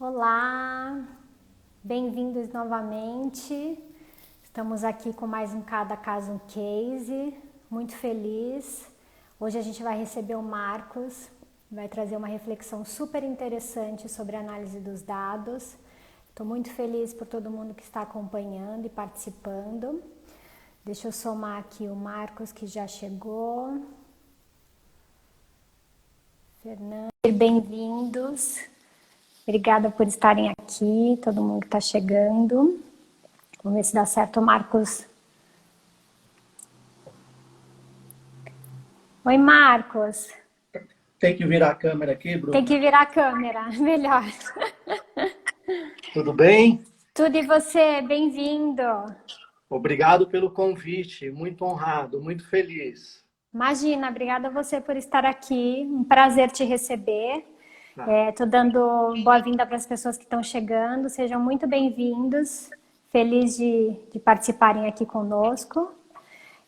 Olá, bem-vindos novamente. Estamos aqui com mais um Cada Caso um Case, muito feliz. Hoje a gente vai receber o Marcos, vai trazer uma reflexão super interessante sobre a análise dos dados. Estou muito feliz por todo mundo que está acompanhando e participando. Deixa eu somar aqui o Marcos que já chegou. Fernando, bem-vindos. Obrigada por estarem aqui, todo mundo que está chegando. Vamos ver se dá certo, Marcos. Oi, Marcos. Tem que virar a câmera aqui, Bruno? Tem que virar a câmera, melhor. Tudo bem? Tudo e você? Bem-vindo. Obrigado pelo convite, muito honrado, muito feliz. Imagina, obrigada a você por estar aqui, um prazer te receber. Estou dando boa-vinda para as pessoas que estão chegando, sejam muito bem-vindos, feliz de participarem aqui conosco.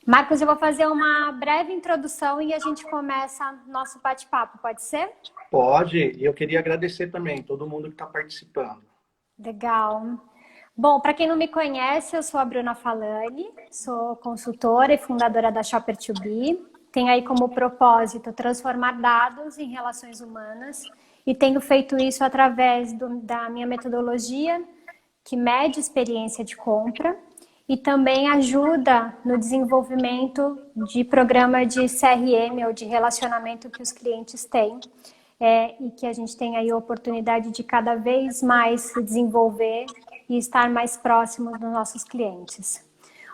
Marcos, eu vou fazer uma breve introdução e a gente começa nosso bate-papo, pode ser? Pode, e eu queria agradecer também todo mundo que está participando. Legal. Bom, para quem não me conhece, eu sou a Bruna Falani, sou consultora e fundadora da Shopper2B. Tenho aí como propósito transformar dados em relações humanas e tenho feito isso através da minha metodologia que mede experiência de compra e também ajuda no desenvolvimento de programa de CRM ou de relacionamento que os clientes têm. E que a gente tem aí a oportunidade de cada vez mais se desenvolver e estar mais próximos dos nossos clientes.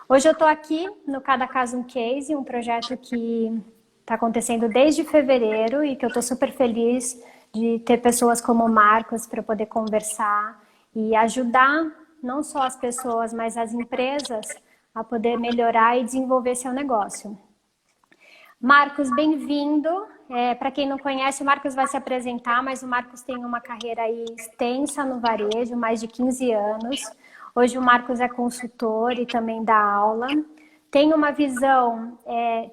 Hoje eu estou aqui no Cada Caso um Case, um projeto que está acontecendo desde fevereiro e que eu estou super feliz de ter pessoas como o Marcos para poder conversar e ajudar não só as pessoas, mas as empresas a poder melhorar e desenvolver seu negócio. Marcos, bem-vindo. Para quem não conhece, o Marcos vai se apresentar, mas o Marcos tem uma carreira aí extensa no varejo, mais de 15 anos. Hoje o Marcos é consultor e também dá aula. Tem uma visão,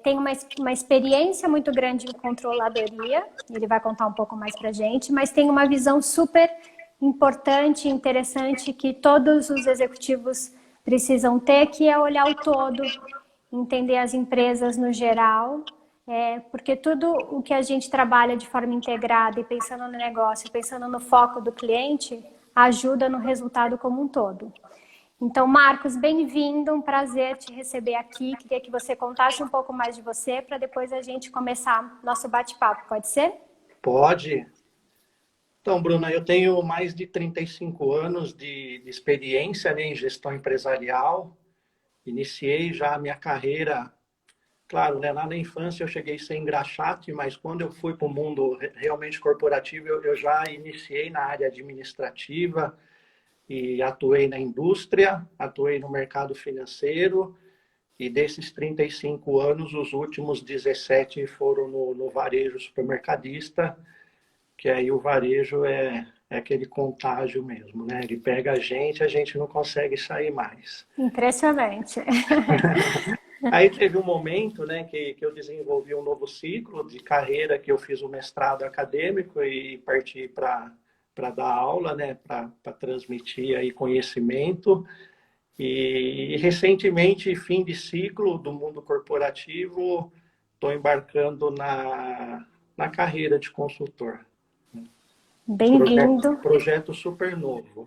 tem uma experiência muito grande em controladoria, ele vai contar um pouco mais para a gente, mas tem uma visão super importante e interessante que todos os executivos precisam ter, que é olhar o todo, entender as empresas no geral, porque tudo o que a gente trabalha de forma integrada e pensando no negócio, pensando no foco do cliente, ajuda no resultado como um todo. Então, Marcos, bem-vindo, um prazer te receber aqui. Queria que você contasse um pouco mais de você para depois a gente começar nosso bate-papo, pode ser? Pode. Então, Bruna, eu tenho mais de 35 anos de experiência, né, em gestão empresarial. Iniciei já a minha carreira, claro, né, lá na infância eu cheguei sem engraxate, mas quando eu fui para o mundo realmente corporativo, eu já iniciei na área administrativa, e atuei na indústria, atuei no mercado financeiro, e desses 35 anos, os últimos 17 foram no varejo supermercadista, que aí o varejo é aquele contágio mesmo, né? Ele pega a gente não consegue sair mais. Impressionante. Aí teve um momento, né, que eu desenvolvi um novo ciclo de carreira, que eu fiz o mestrado acadêmico e parti para dar aula, né, para transmitir aí conhecimento. E recentemente, fim de ciclo do mundo corporativo, estou embarcando na carreira de consultor. Bem-vindo. Projeto super novo.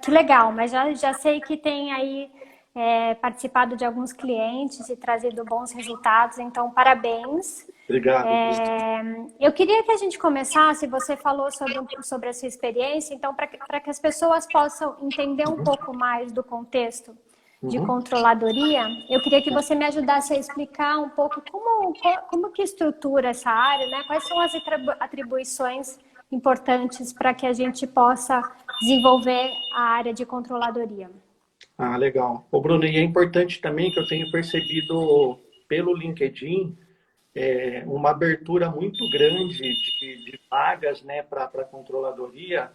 Que legal, mas já sei que tem aí participado de alguns clientes e trazido bons resultados, então parabéns. Obrigado. Eu queria que a gente começasse, você falou sobre a sua experiência, então para que as pessoas possam entender um pouco mais do contexto de controladoria, eu queria que você me ajudasse a explicar um pouco como que estrutura essa área, né? Quais são as atribuições importantes para que a gente possa desenvolver a área de controladoria. Ah, legal. Ô, Bruno, e é importante também que eu tenho percebido pelo LinkedIn uma abertura muito grande de vagas, né, para a controladoria.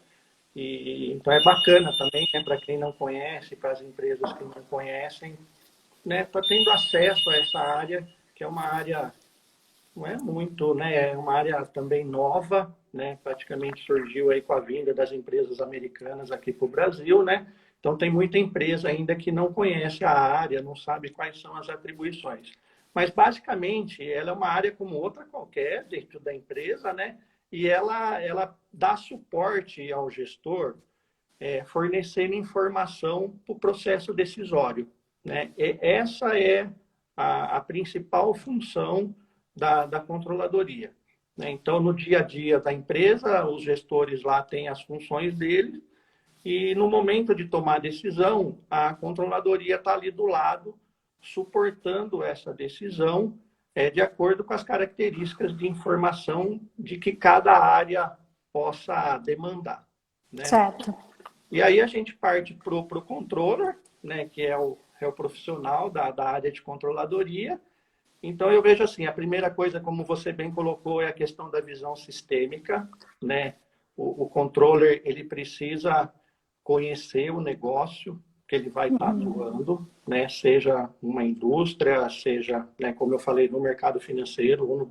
E, então é bacana também, né, para quem não conhece, para as empresas que não conhecem, né, tá tendo acesso a essa área, que é uma área, não é muito, né, é uma área também nova, né? Praticamente surgiu aí com a vinda das empresas americanas aqui para o Brasil, né? Então, tem muita empresa ainda que não conhece a área, não sabe quais são as atribuições. Mas, basicamente, ela é uma área como outra qualquer dentro da empresa, né? E ela dá suporte ao gestor, fornecendo informação para o processo decisório, né? E essa é a principal função da controladoria, né? Então, no dia a dia da empresa, os gestores lá têm as funções deles, e no momento de tomar decisão, a controladoria está ali do lado, suportando essa decisão, de acordo com as características de informação de que cada área possa demandar, né? Certo. E aí a gente parte para o controller, né, que é o profissional da área de controladoria. Então, eu vejo assim, a primeira coisa, como você bem colocou, é a questão da visão sistêmica, né? O controller, ele precisa conhecer o negócio que ele vai estar atuando, né? Seja uma indústria, seja, né, como eu falei, no mercado financeiro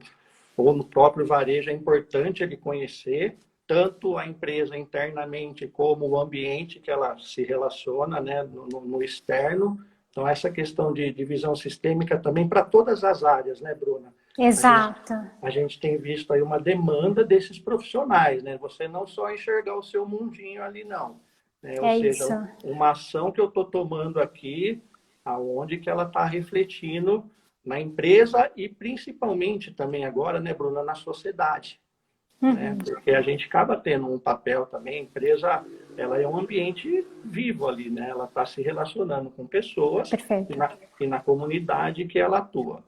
ou no próprio varejo, é importante ele conhecer tanto a empresa internamente como o ambiente que ela se relaciona, né, no externo. Então, essa questão de visão sistêmica também para todas as áreas, né, Bruna? Exato. A gente tem visto aí uma demanda desses profissionais, né? Você não só enxergar o seu mundinho ali, não. Né? Ou É seja, isso. uma ação que eu estou tomando aqui, aonde que ela está refletindo na empresa e principalmente também agora, né, Bruna, na sociedade. Né? Porque a gente acaba tendo um papel também, a empresa, ela é um ambiente vivo ali, né? Ela está se relacionando com pessoas Perfeito. e na comunidade que ela atua.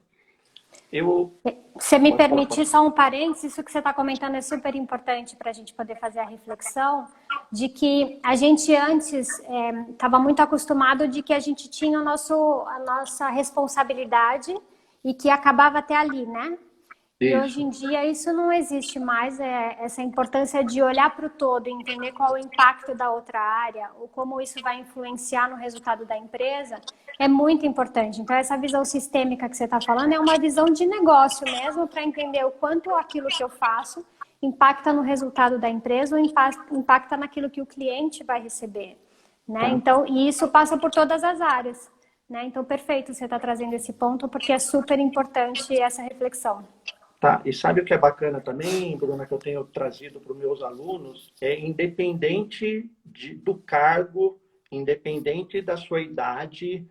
Você me Pode falar, permitir só um parênteses, isso que você está comentando é super importante para a gente poder fazer a reflexão de que a gente antes estava muito acostumado de que a gente tinha a nossa responsabilidade e que acabava até ali, né? E hoje em dia isso não existe mais, essa importância de olhar para o todo, entender qual é o impacto da outra área, ou como isso vai influenciar no resultado da empresa, é muito importante. Então, essa visão sistêmica que você está falando é uma visão de negócio mesmo, para entender o quanto aquilo que eu faço impacta no resultado da empresa ou impacta naquilo que o cliente vai receber, né? Então, e isso passa por todas as áreas, né? Então, perfeito você está trazendo esse ponto, porque é super importante essa reflexão. Tá, e sabe o que é bacana também, Bruna, que eu tenho trazido para os meus alunos? É independente do cargo, independente da sua idade,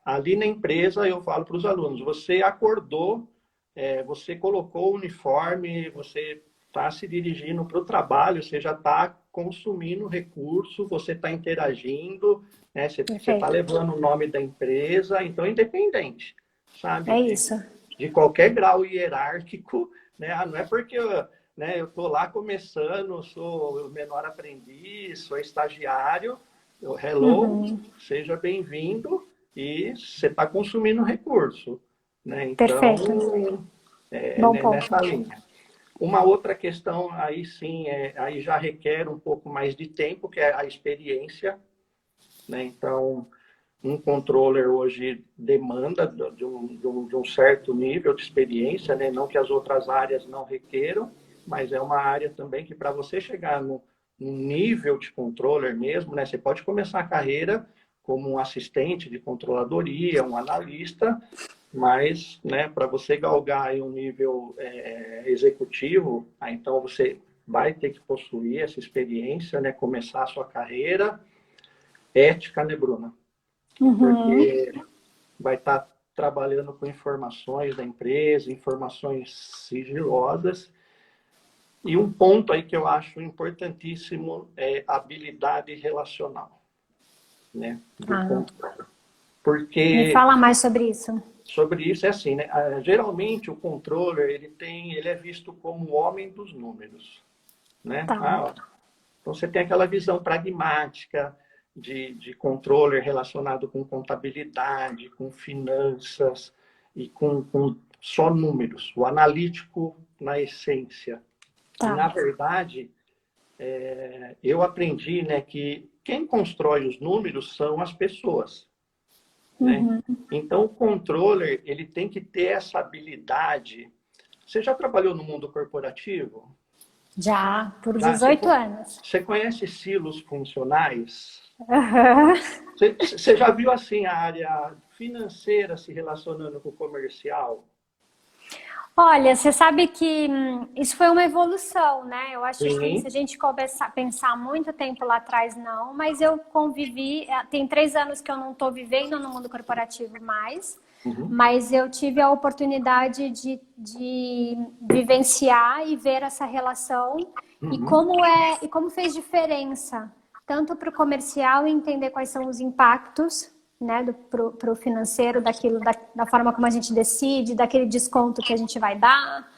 ali na empresa eu falo para os alunos, você acordou, você colocou o uniforme, você está se dirigindo para o trabalho, você já está consumindo recurso, você está interagindo, né? Você está levando o nome da empresa, então independente, sabe? É isso. De qualquer grau hierárquico, né? Não é porque eu estou lá começando, sou o menor aprendiz, sou estagiário, hello, seja bem-vindo e você está consumindo recurso. Né? Então, Perfeito. Bom ponto. Nessa linha. Uma outra questão, aí sim, aí já requer um pouco mais de tempo, que é a experiência. Né? Então, um controller hoje demanda de um certo nível de experiência, né? Não que as outras áreas não requeram, mas é uma área também que para você chegar no nível de controller mesmo, né? Você pode começar a carreira como um assistente de controladoria, um analista, mas, né, para você galgar aí um nível executivo, então você vai ter que possuir essa experiência, né? Começar a sua carreira. Ética, né, Bruna? Porque vai estar trabalhando com informações da empresa, informações sigilosas. E um ponto aí que eu acho importantíssimo é a habilidade relacional, né? Porque me fala mais sobre isso. Sobre isso é assim, né? Geralmente o controller ele é visto como o homem dos números, né? Tá. Então você tem aquela visão pragmática de controller relacionado com contabilidade, com finanças e com só números. O analítico na essência. Tá. E, na verdade, eu aprendi, né, que quem constrói os números são as pessoas. Né? Então, o controller ele tem que ter essa habilidade. Você já trabalhou no mundo corporativo? Já, por Tá? 18 anos. Você conhece silos funcionais? Aham. Você já viu assim a área financeira se relacionando com o comercial? Olha, você sabe que isso foi uma evolução, né? Eu acho que se a Sim. gente começar a pensar muito tempo lá atrás, não, mas eu convivi, tem 3 anos que eu não estou vivendo no mundo corporativo mais, Uhum. mas eu tive a oportunidade de vivenciar e ver essa relação Uhum. e como fez diferença, tanto para o comercial entender quais são os impactos, né, para o financeiro, da forma como a gente decide, daquele desconto que a gente vai dar.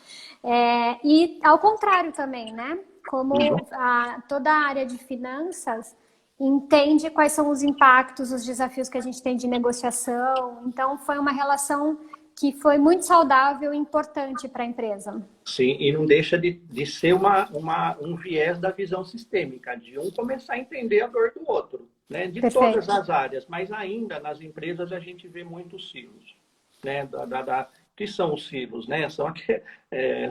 E ao contrário também, né? Como Uhum. toda a área de finanças entende quais são os impactos, os desafios que a gente tem de negociação. Então, foi uma relação que foi muito saudável e importante para a empresa. Sim, e não deixa de ser um viés da visão sistêmica, de um começar a entender a dor do outro, né? De todas Perfeito. as áreas, mas ainda nas empresas a gente vê muitos silos, né? Que são os silos, né? São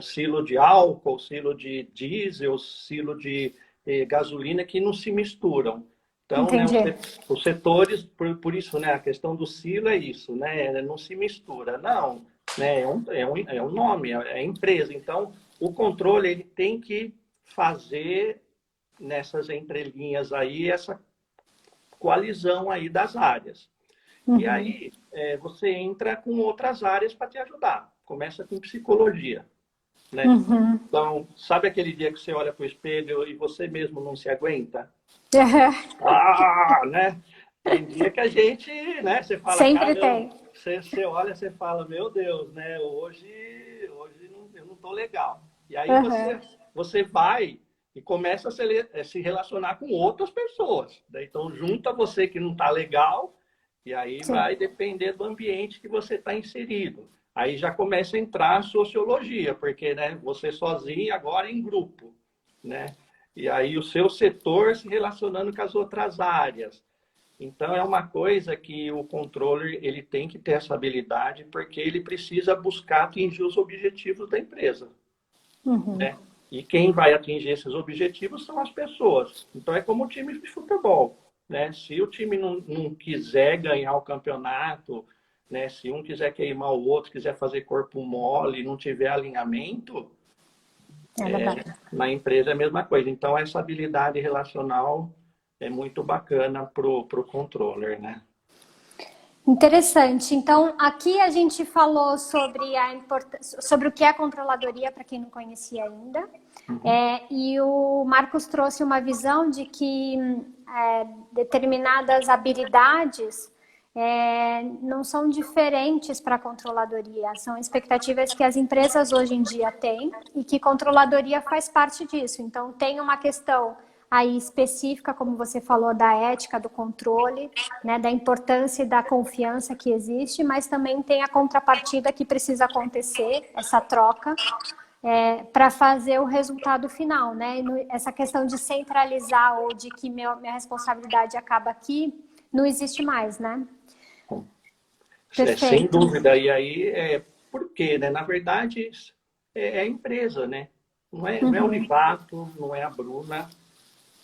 silo de álcool, silo de diesel, silo de gasolina que não se misturam. Então, né, Entendi. os setores, por isso, né, a questão do silo é isso, né? Não se mistura. Não, né? É um nome, é empresa. Então, o controle ele tem que fazer nessas entrelinhas aí essa coalizão aí das áreas. E Uhum. aí você entra com outras áreas para te ajudar. Começa com psicologia, né? Uhum. Então, sabe aquele dia que você olha para o espelho e você mesmo não se aguenta? Uhum. Né? Tem dia que a gente, né? Você fala, Sempre caramba, tem. você olha, você fala, meu Deus, né? Hoje não, eu não tô legal. E aí Uhum. você vai e começa a se relacionar com outras pessoas. Daí, então, junta você que não tá legal e aí Sim. vai depender do ambiente que você está inserido. Aí já começa a entrar a sociologia, porque, né? Você sozinho agora em grupo, né? E aí o seu setor se relacionando com as outras áreas. Então é uma coisa que o controller ele tem que ter essa habilidade porque ele precisa buscar atingir os objetivos da empresa, Uhum. né? E quem vai atingir esses objetivos são as pessoas. Então é como o time de futebol, né? Se o time não quiser ganhar o campeonato, né? Se um quiser queimar o outro, quiser fazer corpo mole, não tiver alinhamento, É verdade. na empresa é a mesma coisa. Então, essa habilidade relacional é muito bacana para o controller, né? Interessante. Então, aqui a gente falou sobre o que é a controladoria, para quem não conhecia ainda. Uhum. E o Marcos trouxe uma visão de que determinadas habilidades não são diferentes para a controladoria, são expectativas que as empresas hoje em dia têm e que controladoria faz parte disso. Então, tem uma questão aí específica, como você falou, da ética, do controle, né, da importância e da confiança que existe, mas também tem a contrapartida que precisa acontecer, essa troca, para fazer o resultado final, né? Essa questão de centralizar ou de que minha responsabilidade acaba aqui, não existe mais, né? Sem Perfeito. dúvida. E aí, por quê, né? Na verdade, é a empresa, né? Não é o Uhum. Livato, não é a Bruna.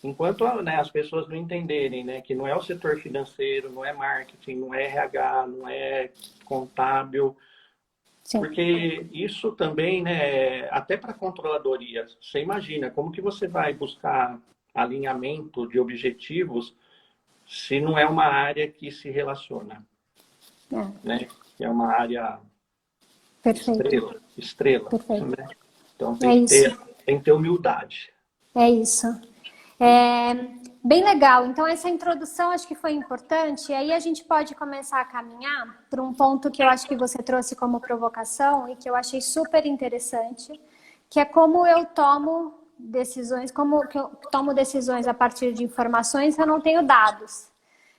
Enquanto, né, as pessoas não entenderem, né, que não é o setor financeiro, não é marketing, não é RH, não é contábil, Sim. porque isso também, né, até para controladoria, você imagina como que você vai buscar alinhamento de objetivos se não é uma área que se relaciona, É. né? Que é uma área Perfeito. estrela, Perfeito. né? Então É isso. tem que ter humildade. É isso. É, bem legal. Então, essa introdução acho que foi importante. E aí a gente pode começar a caminhar para um ponto que eu acho que você trouxe como provocação e que eu achei super interessante, que é como eu tomo decisões, como que eu tomo decisões a partir de informações se eu não tenho dados.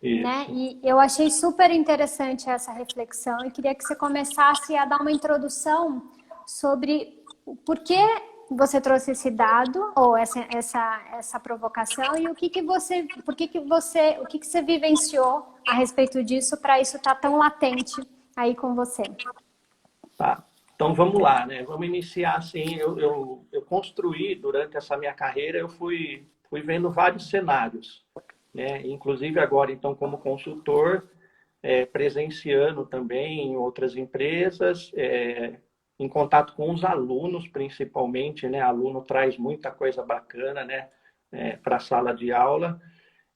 Né? Isso. E eu achei super interessante essa reflexão e queria que você começasse a dar uma introdução sobre o porquê você trouxe esse dado ou essa provocação e o que você vivenciou a respeito disso para isso estar tão latente aí com você. Tá. Então vamos lá, né? Vamos iniciar assim. Eu construí durante essa minha carreira, eu fui vendo vários cenários, né? Inclusive agora, então, como consultor, presenciando também em outras empresas, em contato com os alunos, principalmente, né? Aluno traz muita coisa bacana, né? Para a sala de aula.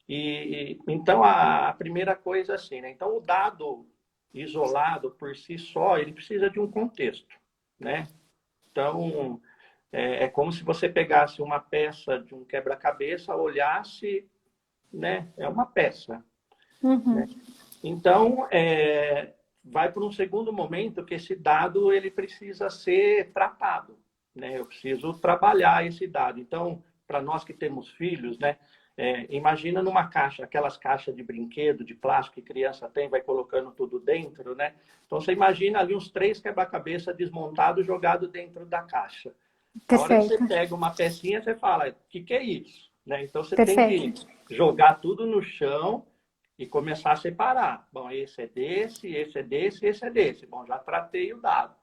E então a primeira coisa assim, né? Então o dado isolado por si só, ele precisa de um contexto, né? Então como se você pegasse uma peça de um quebra-cabeça, olhasse, né? É uma peça, né? Uhum. Então vai para um segundo momento que esse dado ele precisa ser tratado, né? Eu preciso trabalhar esse dado. Então, para nós que temos filhos, né? Imagina numa caixa, aquelas caixas de brinquedo, de plástico que criança tem, vai colocando tudo dentro, né? Então, você imagina ali uns 3 quebra-cabeça desmontados, jogados dentro da caixa. A hora que você Perfeito, pega uma pecinha, você fala, o que é isso? Né? Então, você tem que perfeito. jogar tudo no chão e começar a separar. Bom, esse é desse, esse é desse, esse é desse. Bom, já tratei o dado.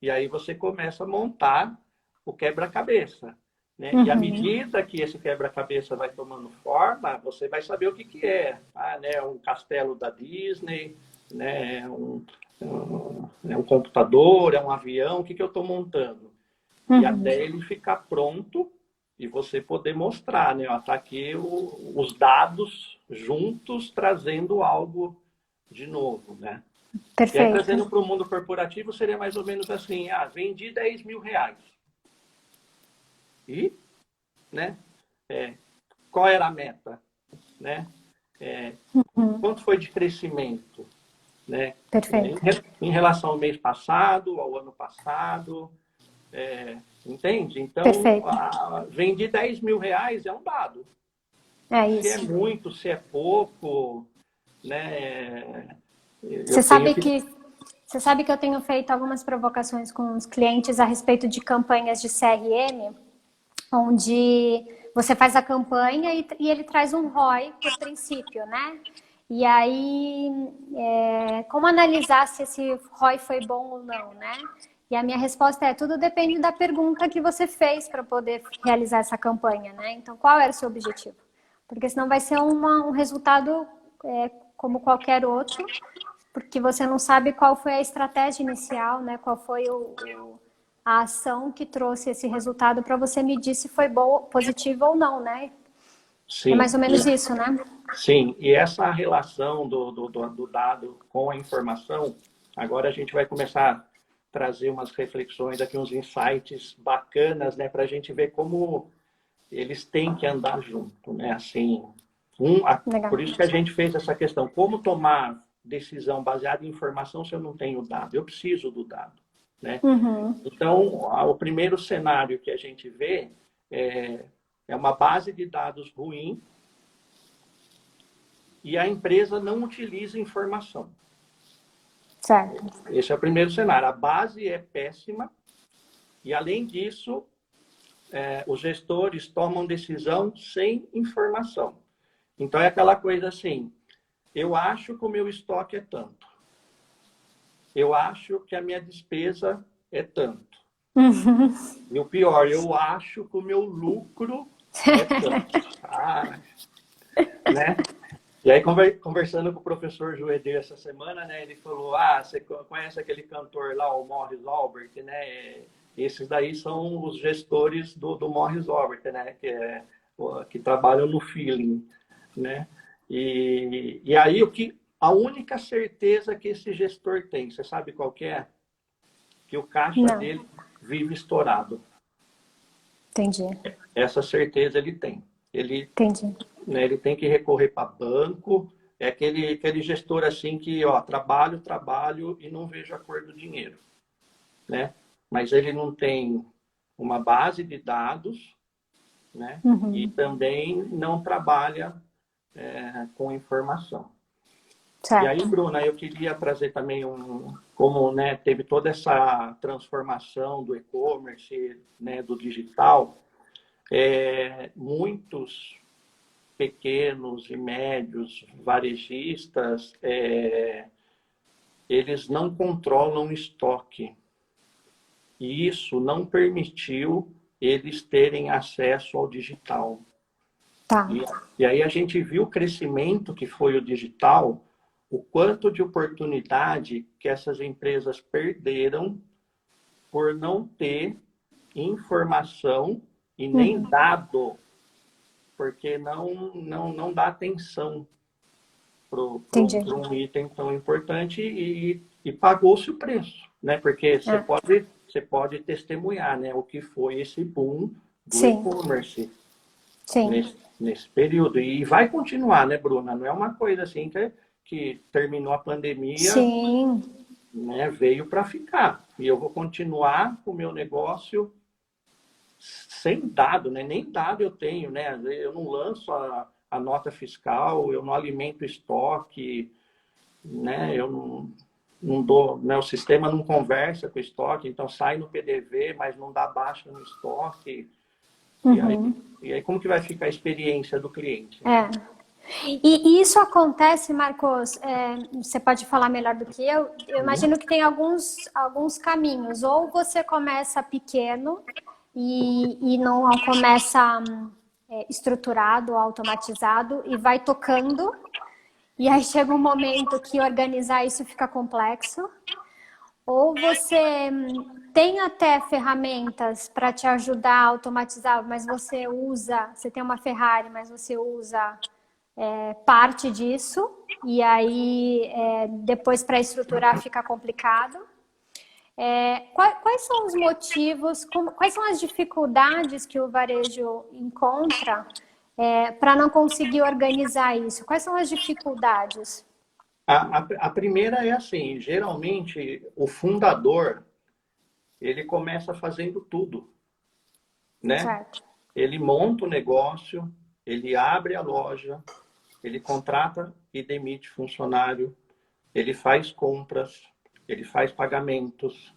E aí você começa a montar o quebra-cabeça. Né? E à Uhum. medida que esse quebra-cabeça vai tomando forma, você vai saber o que é. Né? Um castelo da Disney, né? Um computador, é um avião, o que eu estou montando? E Uhum. até ele ficar pronto e você poder mostrar, né? Está aqui os dados juntos trazendo algo de novo, né? E aí, Perfeito. trazendo para o mundo corporativo, seria mais ou menos assim, vendi 10 mil reais. E, né, qual era a meta? Né? Uhum. Quanto foi de crescimento? Né? Perfeito. Em relação ao mês passado, ao ano passado, entende? Então, Perfeito. vendi 10 mil reais é um dado. É Se é isso. muito, se é pouco, né? Eu Você tenho sabe que. que você sabe que eu tenho feito algumas provocações com os clientes a respeito de campanhas de CRM, onde você faz a campanha e ele traz um ROI por princípio, né? E aí, como analisar se esse ROI foi bom ou não, né? E a minha resposta é: tudo depende da pergunta que você fez para poder realizar essa campanha, né? Então, qual era o seu objetivo? Porque senão vai ser um resultado como qualquer outro, porque você não sabe qual foi a estratégia inicial, né? Qual foi a ação que trouxe esse resultado para você medir se foi bom, positivo ou não, né? É mais Sim, ou menos isso, né? sim. E essa relação do dado com a informação, agora a gente vai começar a trazer umas reflexões aqui, uns insights bacanas, né? Para a gente ver como eles têm que andar junto, né? Assim, Legal. por isso que a gente fez essa questão, como tomar decisão baseada em informação se eu não tenho dado? Eu preciso do dado, né? Uhum. Então, o primeiro cenário que a gente vê é uma base de dados ruim e a empresa não utiliza informação. Certo. Esse é o primeiro cenário. A base é péssima e, além disso, os gestores tomam decisão sem informação. Então, é aquela coisa assim, eu acho que o meu estoque é tanto. Eu acho que a minha despesa é tanto. Uhum. E o pior, eu acho que o meu lucro é tanto. Né? E aí, conversando com o professor Joedê essa semana, né, ele falou, você conhece aquele cantor lá, o Morris Albert, né? Esses daí são os gestores do Morris Albert, né? Que trabalham no feeling, né? E aí, a única certeza que esse gestor tem, você sabe qual que é? Que o caixa Não, dele vive estourado. entendi. Essa certeza ele tem. Ele, Entendi. né, ele tem que recorrer para banco, é aquele gestor assim que, trabalho, trabalho e não vejo a cor do dinheiro, né? Mas ele não tem uma base de dados, né? E Uhum. também não trabalha com informação. E aí, Certo. Bruna, eu queria trazer também como, né, teve toda essa transformação do e-commerce, né, do digital, muitos pequenos e médios varejistas, eles não controlam estoque. e isso não permitiu eles terem acesso ao digital. Tá. E aí a gente viu o crescimento que foi o digital, o quanto de oportunidade que essas empresas perderam por não ter informação e nem dado, porque não dá atenção para Entendi. um item tão importante e pagou-se o preço, né? Porque você pode testemunhar, né, o que foi esse boom do Sim, e-commerce sim, nesse período. E vai continuar, né, Bruna? Não é uma coisa assim que terminou a pandemia, sim, né, veio para ficar. E eu vou continuar com o meu negócio sem dado, né? Nem dado eu tenho, né? Eu não lanço a nota fiscal, eu não alimento estoque, né? Eu não dou, né? O sistema não conversa com o estoque, então sai no PDV, mas não dá baixa no estoque. E aí como que vai ficar a experiência do cliente? é. E isso acontece, Marcos, você pode falar melhor do que eu imagino que tem alguns caminhos. Ou você começa pequeno e não começa estruturado, automatizado, e vai tocando, e aí chega um momento que organizar isso fica complexo. Ou você tem até ferramentas para te ajudar a automatizar, mas você tem uma Ferrari, mas você usa parte disso, e aí depois para estruturar fica complicado. Quais são os motivos, quais são as dificuldades que o varejo encontra para não conseguir organizar isso? Quais são as dificuldades? A primeira é assim, geralmente o fundador, ele começa fazendo tudo, né? Certo. Ele monta o negócio, ele abre a loja, ele contrata e demite funcionário, ele faz compras, ele faz pagamentos,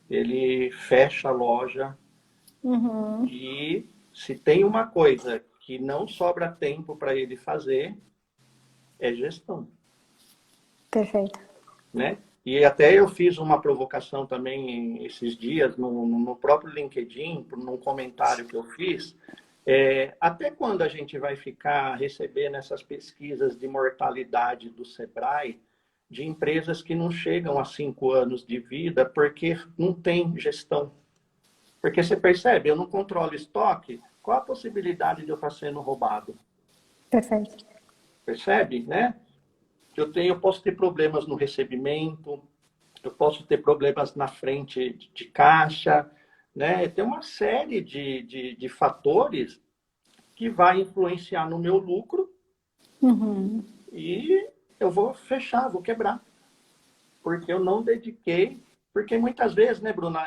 ele fecha a loja. E se tem uma coisa que não sobra tempo para ele fazer, é gestão, Perfeito. né? E até eu fiz uma provocação também esses dias no próprio LinkedIn, num comentário que eu fiz. Até quando a gente vai ficar recebendo essas pesquisas de mortalidade do Sebrae de empresas que não chegam a 5 anos de vida porque não tem gestão? Porque você percebe, eu não controlo estoque, qual a possibilidade de eu estar sendo roubado? Perfeito. Percebe, né? Eu posso ter problemas no recebimento, eu posso ter problemas na frente de caixa, né? Tem uma série de fatores que vai influenciar no meu lucro e eu vou fechar, vou quebrar. Porque eu não dediquei, porque muitas vezes, né, Bruna,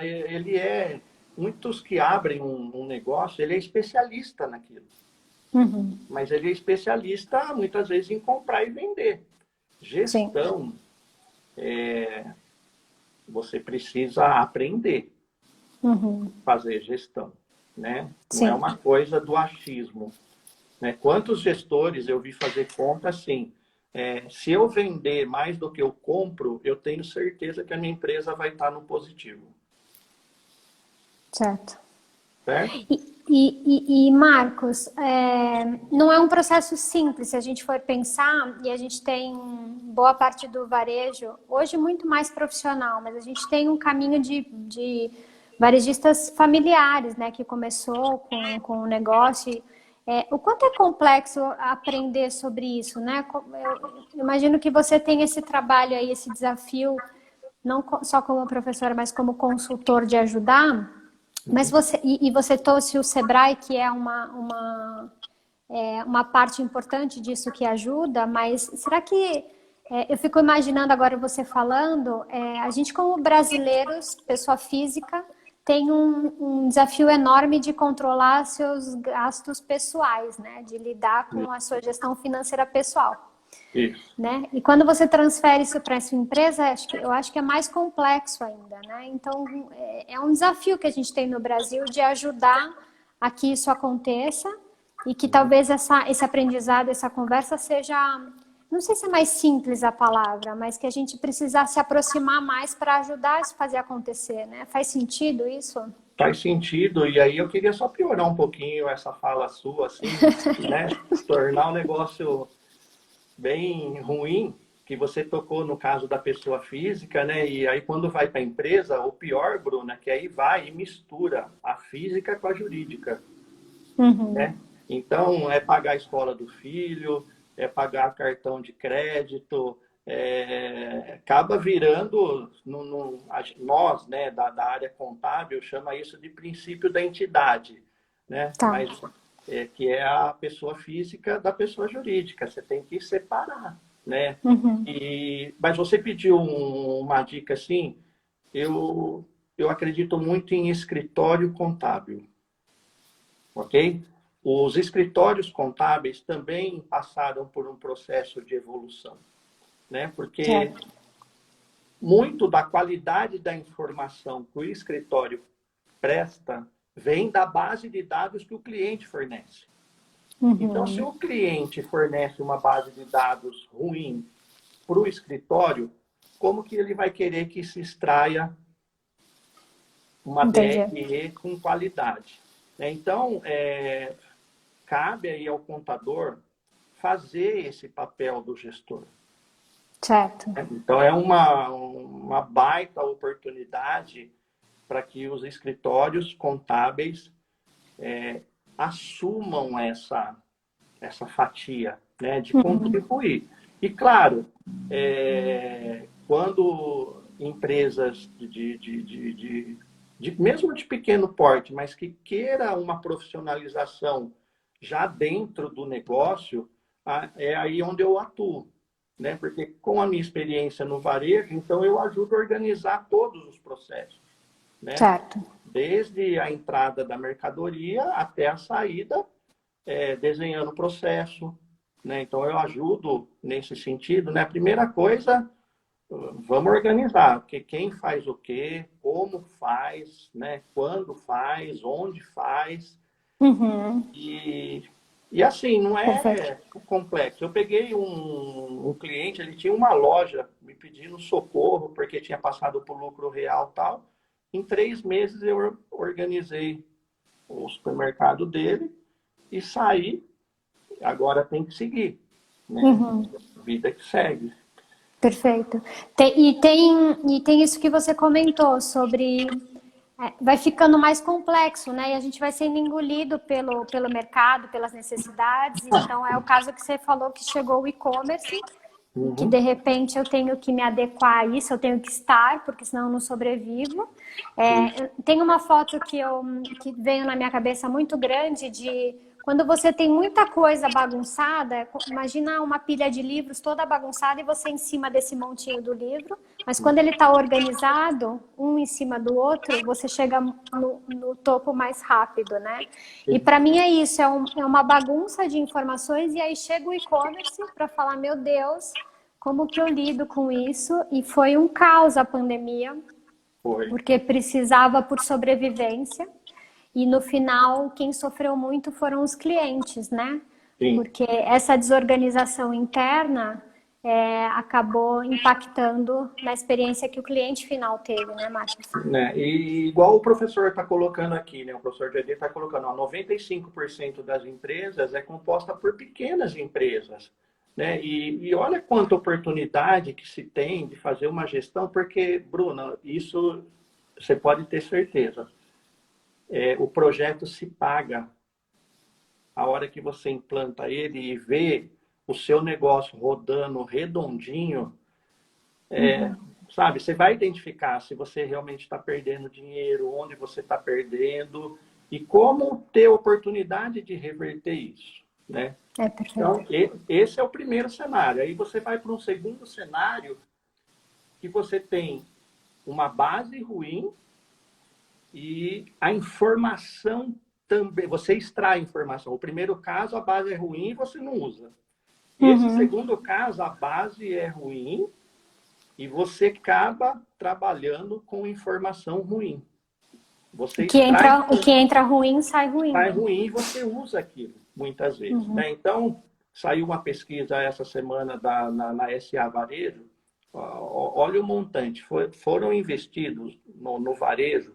muitos que abrem um negócio, ele é especialista naquilo. Mas ele é especialista, muitas vezes, em comprar e vender. Sim. Gestão, você precisa aprender a fazer gestão, né? Não é Sim. uma coisa do achismo, né? Quantos gestores eu vi fazer conta assim, se eu vender mais do que eu compro, eu tenho certeza que a minha empresa vai estar no positivo. Certo. Certo? E Marcos, não é um processo simples. Se a gente for pensar, e a gente tem boa parte do varejo, hoje muito mais profissional, mas a gente tem um caminho de varejistas familiares, né, que começou com o negócio. O quanto é complexo aprender sobre isso, né? Eu imagino que você tem esse trabalho aí, esse desafio, não só como professora, mas como consultor de ajudar. Mas você trouxe o Sebrae, que é uma parte importante disso que ajuda, mas será que, eu fico imaginando agora você falando, a gente como brasileiros, pessoa física, tem um desafio enorme de controlar seus gastos pessoais, né? De lidar com a sua gestão financeira pessoal. Isso. Né? E quando você transfere isso para a sua empresa, eu acho que é mais complexo ainda, né? Então, é um desafio que a gente tem no Brasil de ajudar a que isso aconteça e que talvez esse aprendizado, essa conversa seja não sei se é mais simples a palavra, mas que a gente precisa se aproximar mais para ajudar a se fazer acontecer, né? Faz sentido isso? Faz sentido, e aí eu queria só piorar um pouquinho essa fala sua, assim, né? Tornar o negócio bem ruim, que você tocou no caso da pessoa física, né? E aí quando vai para a empresa, o pior, Bruna, que aí vai e mistura a física com a jurídica, Uhum. né? Então, é pagar a escola do filho, é pagar cartão de crédito, acaba virando, nós, né, da área contábil, chama isso de princípio da entidade, né? Tá. Mas que é a pessoa física da pessoa jurídica, você tem que separar, né? Uhum. Mas você pediu uma dica assim, eu acredito muito em escritório contábil, ok? Os escritórios contábeis também passaram por um processo de evolução, né? Porque Certo. muito da qualidade da informação que o escritório presta vem da base de dados que o cliente fornece. Então, se Uhum. o cliente fornece uma base de dados ruim para o escritório, como que ele vai querer que se extraia uma Entendi. DRE com qualidade? Então, cabe aí ao contador fazer esse papel do gestor. Certo. Então, é uma baita oportunidade para que os escritórios contábeis assumam essa fatia, né, de Uhum. contribuir. E, claro, quando empresas mesmo de pequeno porte, mas que queira uma profissionalização já dentro do negócio, é aí onde eu atuo, né? Porque com a minha experiência no varejo, então eu ajudo a organizar todos os processos, né? Certo. Desde a entrada da mercadoria até a saída, desenhando o processo, né? Então eu ajudo nesse sentido, né? A primeira coisa, vamos organizar, porque quem faz o quê, como faz, né? Quando faz, onde faz, Uhum. e, e assim, não Perfeito. é complexo. Eu peguei um cliente, ele tinha uma loja me pedindo socorro, porque tinha passado por lucro real e tal. Em 3 meses eu organizei o supermercado dele e saí. Agora tem que seguir, né? Uhum. Vida que segue. Perfeito. E tem isso que você comentou sobre vai ficando mais complexo, né? E a gente vai sendo engolido pelo mercado, pelas necessidades. Então, é o caso que você falou que chegou o e-commerce e que, de Uhum. repente, eu tenho que me adequar a isso, eu tenho que estar, porque senão eu não sobrevivo. Tem uma foto que veio na minha cabeça muito grande de quando você tem muita coisa bagunçada, imagina uma pilha de livros toda bagunçada e você em cima desse montinho do livro, mas quando ele está organizado, um em cima do outro, você chega no topo mais rápido, né? E para mim é isso, é uma bagunça de informações e aí chega o e-commerce para falar, meu Deus, como que eu lido com isso? E foi um caos a pandemia, Foi. porque precisava por sobrevivência. E no final, quem sofreu muito foram os clientes, né? Sim. Porque essa desorganização interna acabou impactando na experiência que o cliente final teve, né, Marcos? Né? E igual o professor está colocando aqui, né? O professor Dedê está colocando, ó, 95% das empresas é composta por pequenas empresas. Né? E olha quanta oportunidade que se tem de fazer uma gestão, porque, Bruna, isso você pode ter certeza. O projeto se paga a hora que você implanta ele e vê o seu negócio rodando redondinho, sabe? Você vai identificar se você realmente está perdendo dinheiro, onde você está perdendo e como ter oportunidade de reverter isso, né? É perfeito. Então, esse é o primeiro cenário. Aí você vai para um segundo cenário que você tem uma base ruim e a informação também. Você extrai informação. O primeiro caso, a base é ruim e você não usa. Esse Uhum. segundo caso, a base é ruim e você acaba trabalhando com informação ruim. Você extrai, O que entra ruim sai ruim, sai né? ruim e você usa aquilo, muitas vezes. Uhum. Né? Então, saiu uma pesquisa essa semana na SA Varejo, olha o montante, foram investidos no varejo,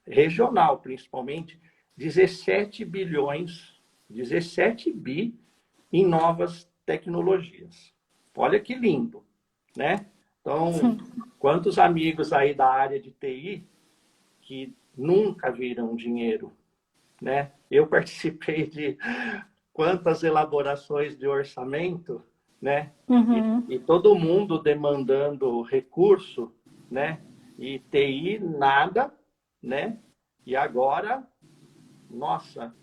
regional principalmente, 17 bilhões, 17 bi em novas tecnologias. Olha que lindo, né? Então, quantos amigos aí da área de TI que nunca viram dinheiro, né? Eu participei de quantas elaborações de orçamento, né? E todo mundo demandando recurso, né? E TI nada, né? E agora, nossa,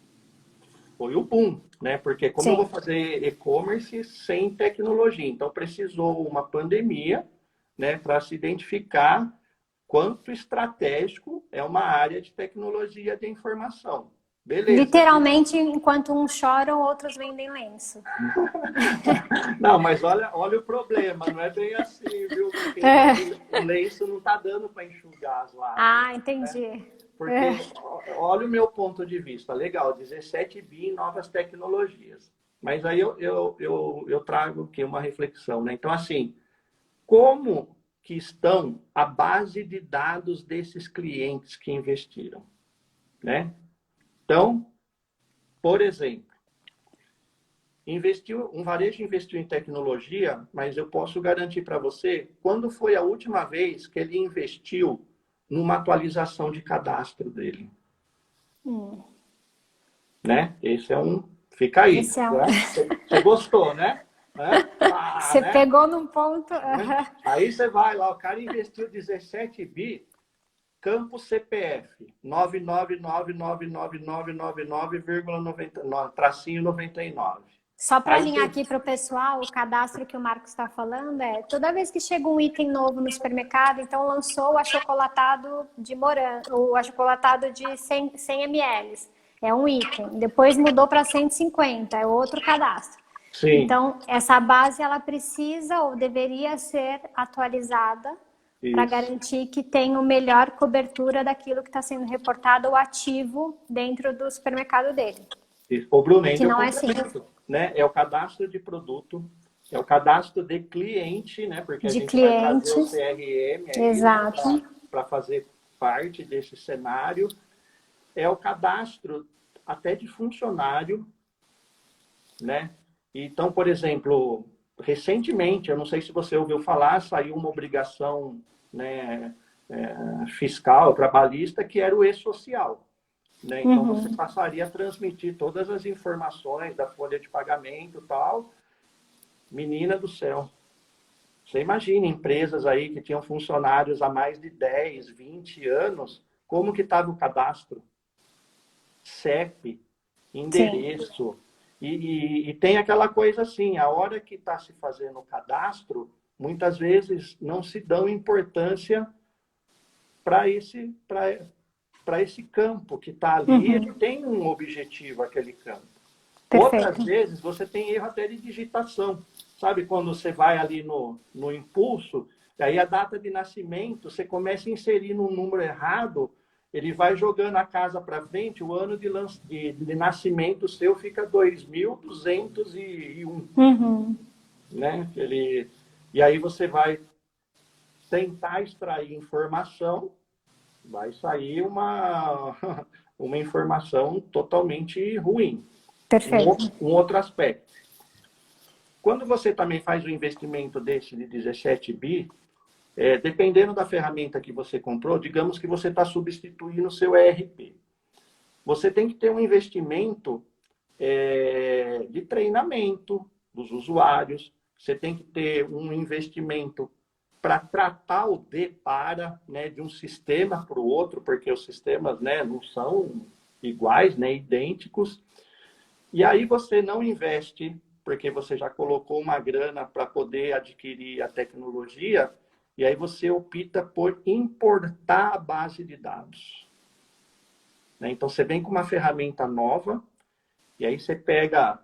foi o boom, né? Porque como eu vou fazer e-commerce sem tecnologia? Então precisou uma pandemia, né, para se identificar quanto estratégico é uma área de tecnologia de informação. Beleza. Literalmente, enquanto uns choram, outros vendem lenço. Não, mas olha o problema, não é bem assim, viu? Porque o lenço não está dando para enxugar as lágrimas. Ah, entendi. Né? Porque, olha o meu ponto de vista, legal, 17 bi em novas tecnologias. Mas aí eu trago aqui uma reflexão, né? Então, assim, como que estão a base de dados desses clientes que investiram, né? Então, por exemplo, um varejo investiu em tecnologia, mas eu posso garantir para você, quando foi a última vez que ele investiu numa atualização de cadastro dele? Né? Esse é um... Fica aí. Esse é um... Né? Você gostou, né? Você né? pegou num ponto... Aí você vai lá, o cara investiu 17 bi, campo CPF, 9999999,99, tracinho 99. Só para alinhar aqui para o pessoal, o cadastro que o Marcos está falando é toda vez que chega um item novo no supermercado, então lançou o achocolatado de morango, o achocolatado de 100 ml. É um item. Depois mudou para 150, é outro cadastro. Sim. Então, essa base ela precisa ou deveria ser atualizada para garantir que tem uma melhor cobertura daquilo que está sendo reportado ou ativo dentro do supermercado dele. O Brunendo, que não é assim. Né? É o cadastro de produto, é o cadastro de cliente, né? Porque a gente cliente. vai trazer o CRM Exato. para fazer parte desse cenário. É o cadastro até de funcionário, né? Então, por exemplo, recentemente, eu não sei se você ouviu falar, saiu uma obrigação, né, fiscal, trabalhista, que era o e-social. Né? Então, você passaria a transmitir todas as informações da folha de pagamento e tal. Menina do céu. Você imagina empresas aí que tinham funcionários há mais de 10, 20 anos, como que estava o cadastro? CEP, endereço. E tem aquela coisa assim, a hora que está se fazendo o cadastro, muitas vezes não se dão importância para esse campo que está ali, ele tem um objetivo, aquele campo. Perfeito. Outras vezes você tem erro até de digitação. Sabe quando você vai ali no impulso, aí a data de nascimento, você começa a inserir num número errado, ele vai jogando a casa para frente, o ano de nascimento seu fica 2201. Né? E aí você vai tentar extrair informação, vai sair uma informação totalmente ruim. Perfeito. Um outro aspecto. Quando você também faz um investimento desse de 17 bi, dependendo da ferramenta que você comprou, digamos que você está substituindo o seu ERP. Você tem que ter um investimento de treinamento dos usuários, você tem que ter um investimento para tratar o né, de um sistema para o outro, porque os sistemas, né, não são iguais, né, idênticos. E aí você não investe, porque você já colocou uma grana para poder adquirir a tecnologia, e aí você opta por importar a base de dados. Né? Então você vem com uma ferramenta nova, e aí você pega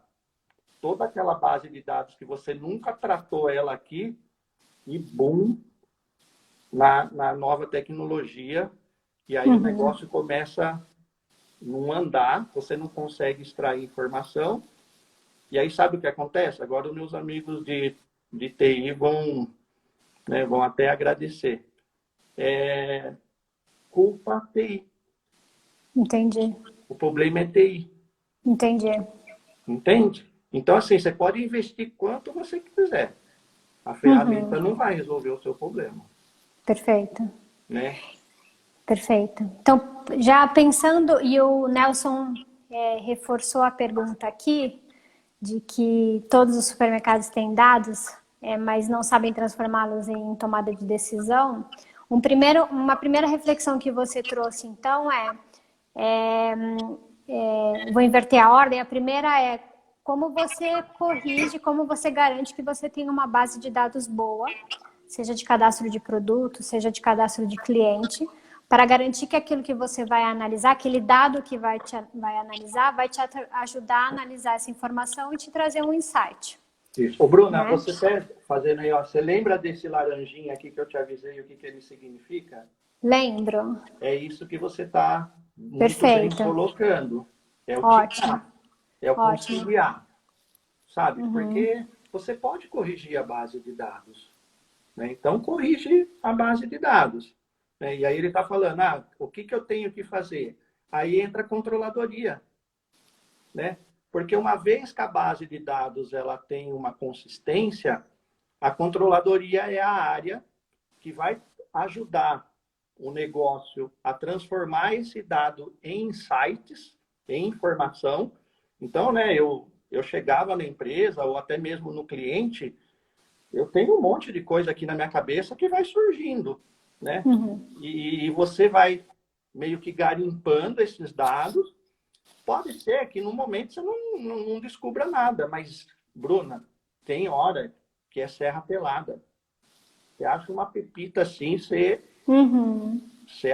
toda aquela base de dados que você nunca tratou ela aqui, e boom, na nova tecnologia, e aí o negócio começa a não andar, você não consegue extrair informação, E aí sabe o que acontece? Agora os meus amigos de TI vão, né, vão até agradecer. Culpa TI. Entendi. O problema é TI. Entendi. Entende? Então, assim, você pode investir quanto você quiser. A ferramenta não vai resolver o seu problema. Perfeito. Né? Perfeito. Então, já pensando, e o Nelson reforçou a pergunta aqui, de que todos os supermercados têm dados, mas não sabem transformá-los em tomada de decisão. Uma primeira reflexão que você trouxe, então, vou inverter a ordem. A primeira é como você corrige, como você garante que você tem uma base de dados boa, seja de cadastro de produto, seja de cadastro de cliente, para garantir que aquilo que você vai analisar, aquele dado que vai analisar, vai te ajudar a analisar essa informação e te trazer um insight. Isso. Ô, Bruna, Né? você está fazendo aí, ó, você lembra desse laranjinha aqui que eu te avisei o que ele significa? Lembro. É isso que você está muito bem Perfeito. colocando. É o Ótimo. ticar, é o Ótimo. conciliar, sabe? Porque você pode corrigir a base de dados. Né? Então, corrige a base de dados. Né? E aí ele está falando, o que eu tenho que fazer? Aí entra a controladoria. Né? Porque uma vez que a base de dados ela tem uma consistência, a controladoria é a área que vai ajudar o negócio a transformar esse dado em insights, em informação. Então, né, eu chegava na empresa ou até mesmo no cliente, eu tenho um monte de coisa aqui na minha cabeça que vai surgindo, né? E você vai meio que garimpando esses dados. Pode ser que no momento você não descubra nada, mas, Bruna, tem hora que é serra pelada. Você acha uma pepita assim, você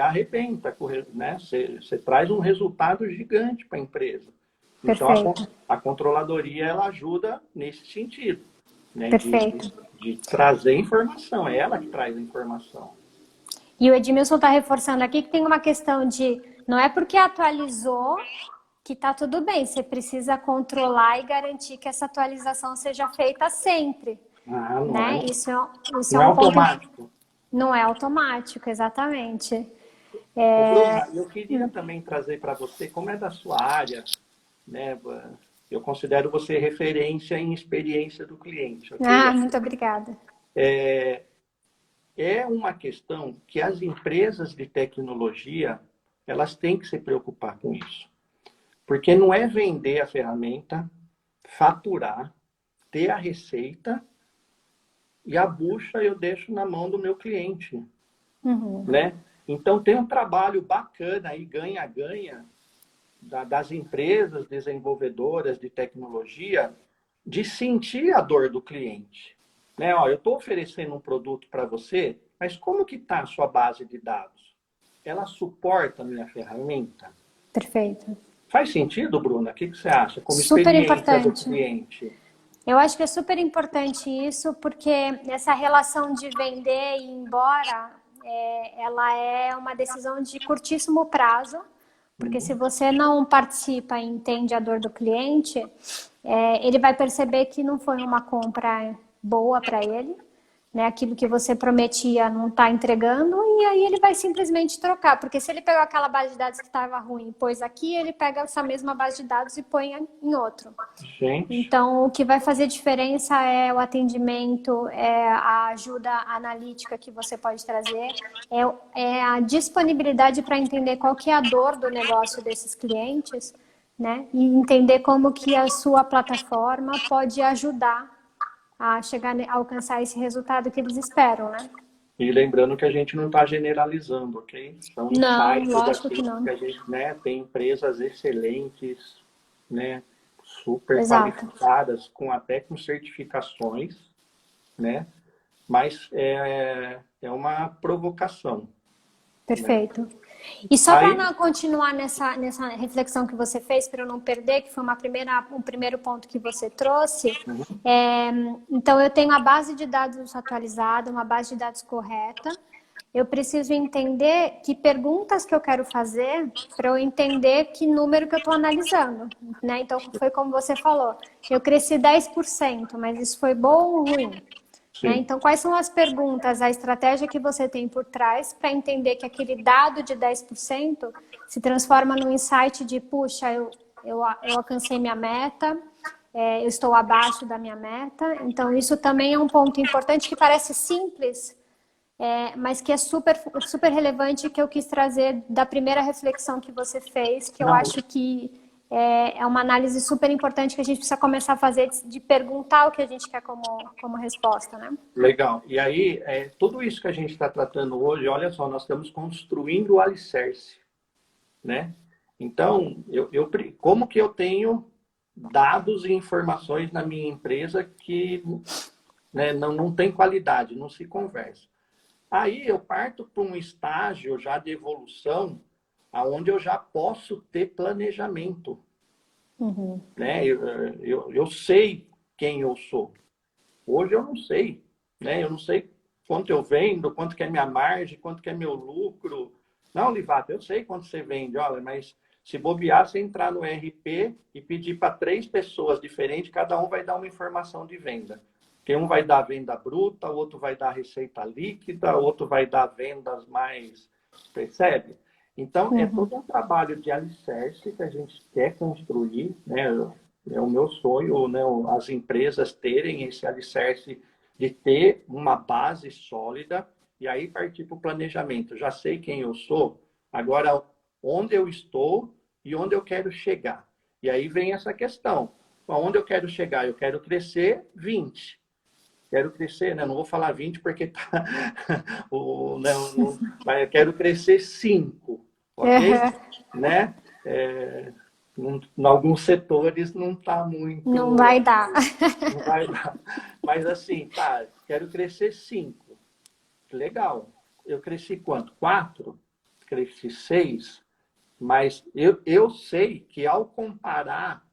arrebenta, né? Você traz um resultado gigante para a empresa. Então, a controladoria ela ajuda nesse sentido. Né? De trazer informação, é ela que traz a informação. E o Edmilson está reforçando aqui que tem uma questão de, não é porque atualizou que está tudo bem, você precisa controlar e garantir que essa atualização seja feita sempre. Né? Isso é um automático. Ponto... Não é automático, exatamente. Bruna, eu queria também trazer para você, como é da sua área, né? Eu considero você referência em experiência do cliente. Okay? Muito obrigada. É uma questão que as empresas de tecnologia elas têm que se preocupar com isso. Porque não é vender a ferramenta, faturar, ter a receita e a bucha eu deixo na mão do meu cliente. Né? Então tem um trabalho bacana aí, ganha-ganha, das empresas desenvolvedoras de tecnologia, de sentir a dor do cliente. Né? Ó, eu estou oferecendo um produto para você, mas como que está a sua base de dados? Ela suporta a minha ferramenta? Perfeito. Faz sentido, Bruna? O que você acha? Como super experiência importante do cliente. Eu acho que é super importante isso, porque essa relação de vender e ir embora, ela é uma decisão de curtíssimo prazo, porque se você não participa e entende a dor do cliente, ele vai perceber que não foi uma compra boa para ele, né? Aquilo que você prometia não está entregando, e aí ele vai simplesmente trocar, porque se ele pegou aquela base de dados que estava ruim e pôs aqui, ele pega essa mesma base de dados e põe em outro. Gente. Então, o que vai fazer diferença é o atendimento, é a ajuda analítica que você pode trazer, é a disponibilidade para entender qual que é a dor do negócio desses clientes, né? E entender como que a sua plataforma pode ajudar a chegar a alcançar esse resultado que eles esperam, né? E lembrando que a gente não está generalizando, ok? São Não, lógico assim, que não. Que a gente, né, tem empresas excelentes, né, super qualificadas, até com certificações, né? Mas é uma provocação. Perfeito. Né? E só para continuar nessa reflexão que você fez, para eu não perder, que foi um primeiro ponto que você trouxe, então eu tenho a base de dados atualizada, uma base de dados correta, eu preciso entender que perguntas que eu quero fazer para eu entender que número que eu estou analisando, né? Então, foi como você falou, eu cresci 10%, mas isso foi bom ou ruim? Né? Sim. Então, quais são as perguntas, a estratégia que você tem por trás para entender que aquele dado de 10% se transforma num insight de, puxa, eu alcancei minha meta, eu estou abaixo da minha meta. Então, isso também é um ponto importante que parece simples, mas que é super, super relevante, que eu quis trazer da primeira reflexão que você fez, que eu Não, acho que é uma análise super importante que a gente precisa começar a fazer de perguntar o que a gente quer como resposta, né? legal. E aí, tudo isso que a gente está tratando hoje, olha só, nós estamos construindo o alicerce, né? Então, como que eu tenho dados e informações na minha empresa que, né, não tem qualidade, não se conversa? Aí eu parto para um estágio já de evolução, aonde eu já posso ter planejamento, Uhum. né? Eu sei quem eu sou. Hoje eu não sei, né? Eu não sei quanto eu vendo, quanto que é minha margem, quanto que é meu lucro. Não, Livato, eu sei quanto você vende, olha, mas se bobear, você entrar no RP e pedir para 3 pessoas diferentes, cada um vai dar uma informação de venda. Porque um vai dar venda bruta, o outro vai dar receita líquida, o outro vai dar vendas mais... Percebe? Então, é Uhum. todo um trabalho de alicerce que a gente quer construir, né? É o meu sonho, né? As empresas terem esse alicerce de ter uma base sólida e aí partir para o planejamento. Já sei quem eu sou, agora onde eu estou e onde eu quero chegar. E aí vem essa questão. Onde eu quero chegar? Eu quero crescer 20. Quero crescer, né? Não vou falar 20 porque tá, mas eu quero crescer 5, ok? Uhum. Né? Em alguns setores não está Não muito, vai dar. não vai dar. Mas assim, tá, quero crescer 5. Legal. Eu cresci quanto? 4? Cresci 6? Mas eu sei que ao comparar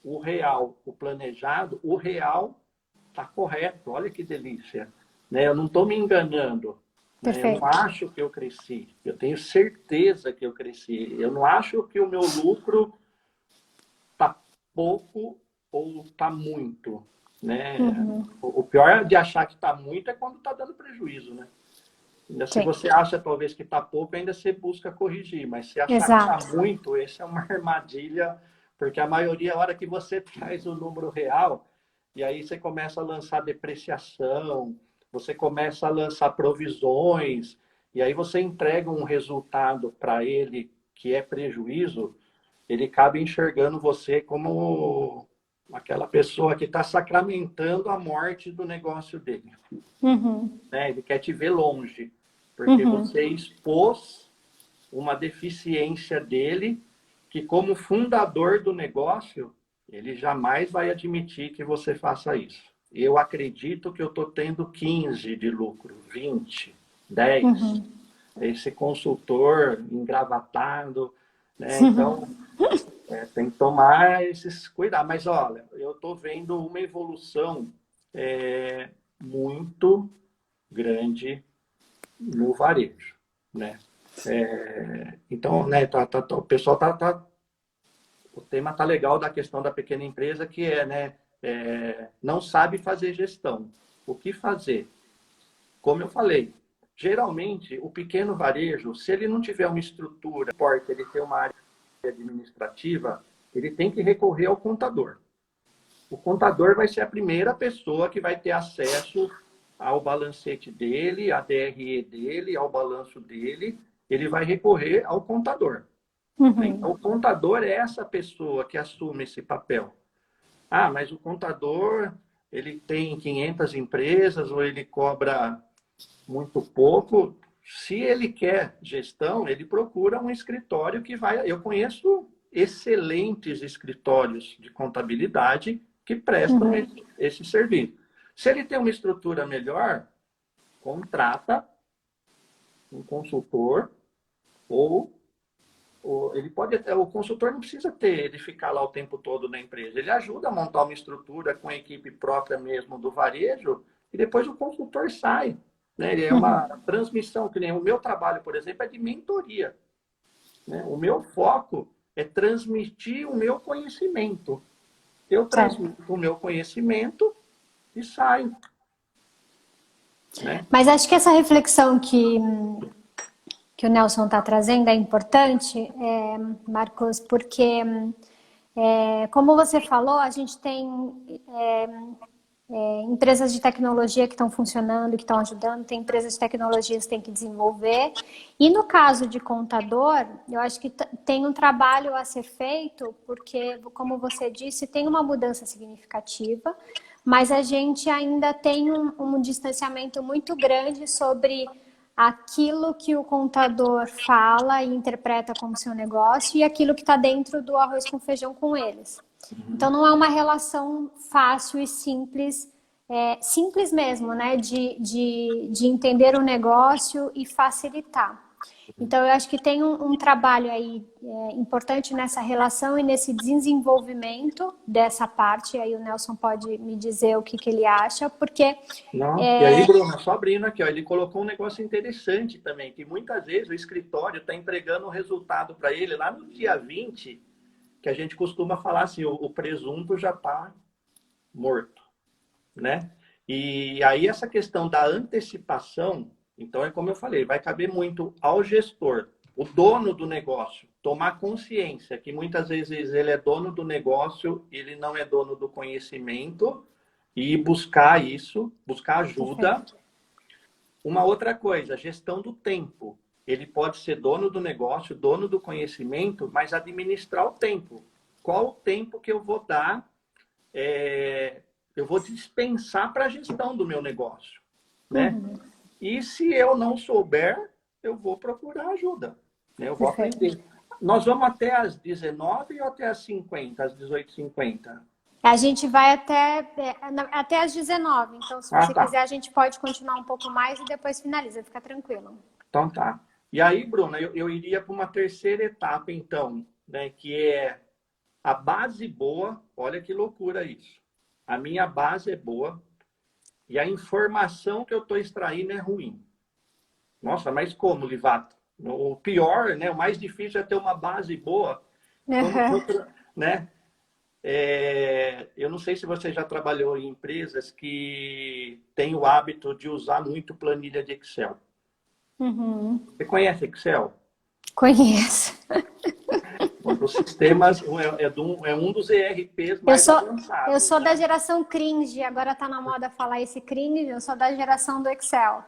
o real, o planejado, o real está correto. Olha que delícia. Né? Eu não estou me enganando. Né? Eu não Perfeito. acho que eu cresci. Eu tenho certeza que eu cresci. Eu não acho que o meu lucro está pouco ou está muito. Né? Uhum. O pior de achar que está muito é quando está dando prejuízo. Né? Ainda se Sim, você acha talvez que está pouco, ainda você busca corrigir. Mas se achar que está exato. muito, essa é uma armadilha, porque a maioria, a hora que você traz o número real, e aí você começa a lançar depreciação, você começa a lançar provisões, e aí você entrega um resultado para ele que é prejuízo, ele acaba enxergando você como aquela pessoa que está sacramentando a morte do negócio dele. Uhum. Né? Ele quer te ver longe, porque Uhum. você expôs uma deficiência dele, que como fundador do negócio, ele jamais vai admitir que você faça isso. Eu acredito que eu estou tendo 15 de lucro, 20, 10. Uhum. Esse consultor engravatado, né? Então, tem que tomar esses cuidados. Mas, olha, eu estou vendo uma evolução muito grande no varejo, né? Então, né, o pessoal o tema tá legal da questão da pequena empresa, que né, não sabe fazer gestão. O que fazer? Como eu falei, geralmente o pequeno varejo, se ele não tiver uma estrutura forte, ele tem uma área administrativa, ele tem que recorrer ao contador. O contador vai ser a primeira pessoa que vai ter acesso ao balancete dele, à DRE dele, ao balanço dele. Ele vai recorrer ao contador. Então, Uhum. o contador é essa pessoa que assume esse papel. Ah, mas o contador, ele tem 500 empresas ou ele cobra muito pouco. Se ele quer gestão, ele procura um escritório que vai. Eu conheço excelentes escritórios de contabilidade que prestam Uhum. esse serviço. Se ele tem uma estrutura melhor, contrata um consultor ou ele pode até, o consultor não precisa ele ficar lá o tempo todo na empresa. Ele ajuda a montar uma estrutura com a equipe própria mesmo do varejo e depois o consultor sai. né? Ele é uma transmissão, que nem o meu trabalho, por exemplo, é de mentoria, né? O meu foco é transmitir o meu conhecimento. Eu Certo. transmito o meu conhecimento e saio, né? Mas acho que essa reflexão que o Nelson está trazendo é importante, Marcos, porque, como você falou, a gente tem empresas de tecnologia que estão funcionando, que estão ajudando, tem empresas de tecnologias que têm que desenvolver. E no caso de contador, eu acho que tem um trabalho a ser feito, porque, como você disse, tem uma mudança significativa, mas a gente ainda tem um distanciamento muito grande sobre aquilo que o contador fala e interpreta como seu negócio e aquilo que está dentro do arroz com feijão com eles. Então, não é uma relação fácil e simples, simples mesmo, né? De entender o negócio e facilitar. Então, eu acho que tem um trabalho aí importante nessa relação e nesse desenvolvimento dessa parte. Aí o Nelson pode me dizer o que ele acha, porque... Não. E aí, Bruno, só abrindo aqui, ó, ele colocou um negócio interessante também, que muitas vezes o escritório está entregando o resultado para ele lá no dia 20, que a gente costuma falar assim, o presunto já está morto, né? E aí essa questão da antecipação, então é como eu falei, vai caber muito ao gestor, o dono do negócio, tomar consciência que muitas vezes ele é dono do negócio, ele não é dono do conhecimento e buscar isso, buscar ajuda. Perfeito. Uma outra coisa, gestão do tempo. Ele pode ser dono do negócio, dono do conhecimento, mas administrar o tempo. Qual o tempo que eu vou dar, eu vou dispensar para a gestão do meu negócio, né? E se eu não souber, eu vou procurar ajuda, né? Eu vou Perfeito. aprender. Nós vamos até às 19 ou até às 50, às 18h50? A gente vai até às 19. Então, se Ah, você tá. quiser, a gente pode continuar um pouco mais e depois finaliza. Fica tranquilo. Então tá. E aí, Bruna, eu iria para uma terceira etapa, então, né? Que é a base boa. Olha que loucura isso. A minha base é boa e a informação que eu estou extraindo é ruim. Nossa, mas como, Livato? O pior, né? O mais difícil é ter uma base boa. Como que eu, né? Eu não sei se você já trabalhou em empresas que têm o hábito de usar muito planilha de Excel. Você conhece Excel? Conheço. Os sistemas é um dos ERPs Eu mais sou, eu avançados, sou da né? geração cringe, agora tá na moda falar esse cringe, eu sou da geração do Excel.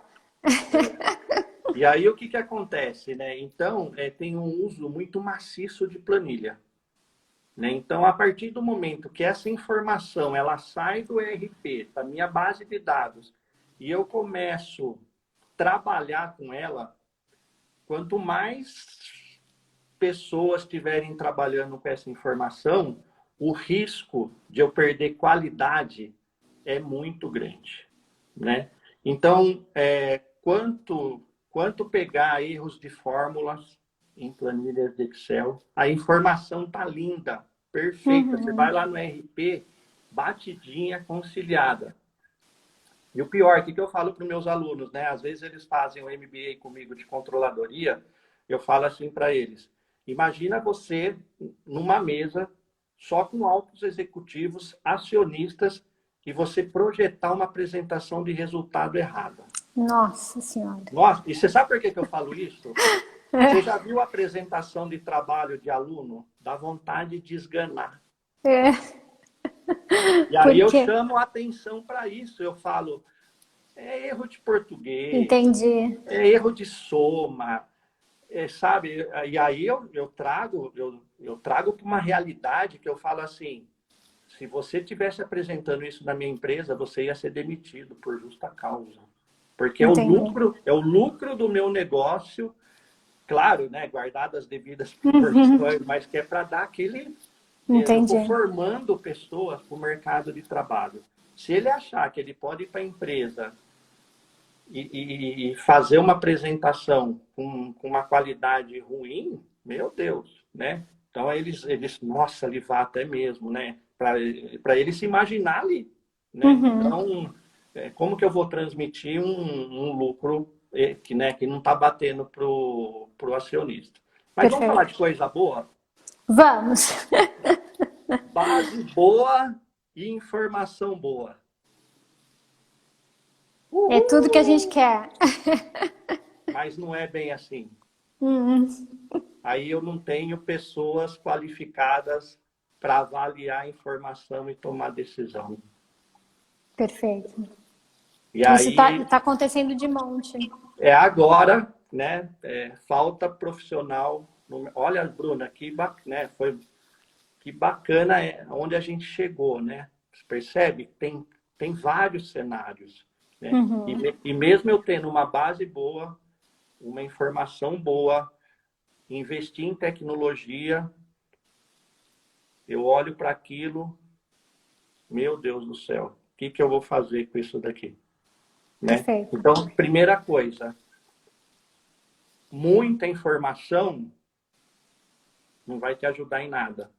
E aí o que acontece, né? Então, tem um uso muito maciço de planilha, né? Então, a partir do momento que essa informação ela sai do ERP, da minha base de dados, e eu começo a trabalhar com ela, quanto mais pessoas estiverem trabalhando com essa informação, o risco de eu perder qualidade é muito grande, né? Então, quanto pegar erros de fórmulas em planilhas de Excel, a informação tá linda, perfeita. Você vai lá no RP, batidinha, conciliada. E o pior, o que eu falo para os meus alunos, né? Às vezes eles fazem o MBA comigo de controladoria, eu falo assim para eles: imagina você numa mesa só com altos executivos, acionistas, e você projetar uma apresentação de resultado errada. Nossa Senhora. Nossa, e você sabe por que eu falo isso? Você já viu a apresentação de trabalho de aluno? Dá vontade de esganar. É. E aí Por eu quê? chamo a atenção para isso. Eu falo, é erro de português, Entendi. é erro de soma, sabe? E aí eu trago para uma realidade que eu falo assim: se você tivesse apresentando isso na minha empresa, você ia ser demitido por justa causa. Porque Entendi. é o lucro do meu negócio, claro, né, guardado as devidas proporções, mas que é para dar aquele... Eu estou Entendi. formando pessoas para o mercado de trabalho. Se ele achar que ele pode ir para a empresa e fazer uma apresentação com uma qualidade ruim, meu Deus, né? Então eles nossa, Livato, é mesmo, né? Para ele se imaginar ali, né? Então como que eu vou transmitir um lucro que, né, que não está batendo para o acionista? Mas Perfeito. vamos falar de coisa boa? Vamos. Base boa e informação boa. É tudo que a gente quer. Mas não é bem assim. Uhum. Aí eu não tenho pessoas qualificadas para avaliar a informação e tomar decisão. Perfeito. E Isso aí está acontecendo de monte. agora, né? Falta profissional. Olha, Bruna, né, que bacana onde a gente chegou, né? Você percebe? Tem vários cenários. Né? Uhum. E mesmo eu tendo uma base boa, uma informação boa, investir em tecnologia, eu olho para aquilo, meu Deus do céu, o que eu vou fazer com isso daqui? Né? Perfeito. Então, primeira coisa, muita informação não vai te ajudar em nada.